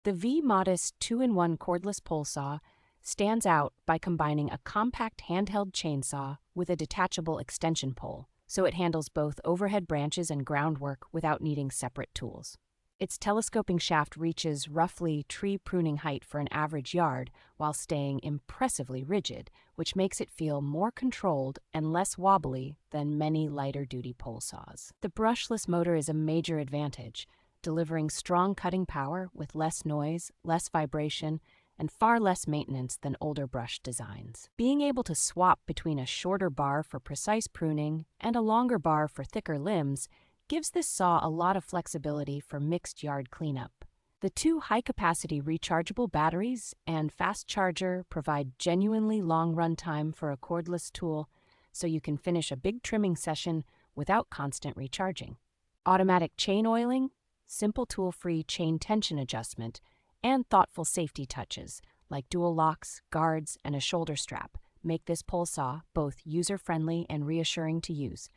The V-Modus 2-in-1 cordless pole saw stands out by combining a compact handheld chainsaw with a detachable extension pole, so it handles both overhead branches and groundwork without needing separate tools. Its telescoping shaft reaches roughly tree pruning height for an average yard while staying impressively rigid, which makes it feel more controlled and less wobbly than many lighter-duty pole saws. The brushless motor is a major advantage, delivering strong cutting power with less noise, less vibration, and far less maintenance than older brush designs. Being able to swap between a shorter bar for precise pruning and a longer bar for thicker limbs gives this saw a lot of flexibility for mixed yard cleanup. The two high-capacity rechargeable batteries and fast charger provide genuinely long runtime for a cordless tool, so you can finish a big trimming session without constant recharging. Automatic chain oiling, simple tool-free chain tension adjustment, and thoughtful safety touches like dual locks, guards, and a shoulder strap make this pole saw both user-friendly and reassuring to use,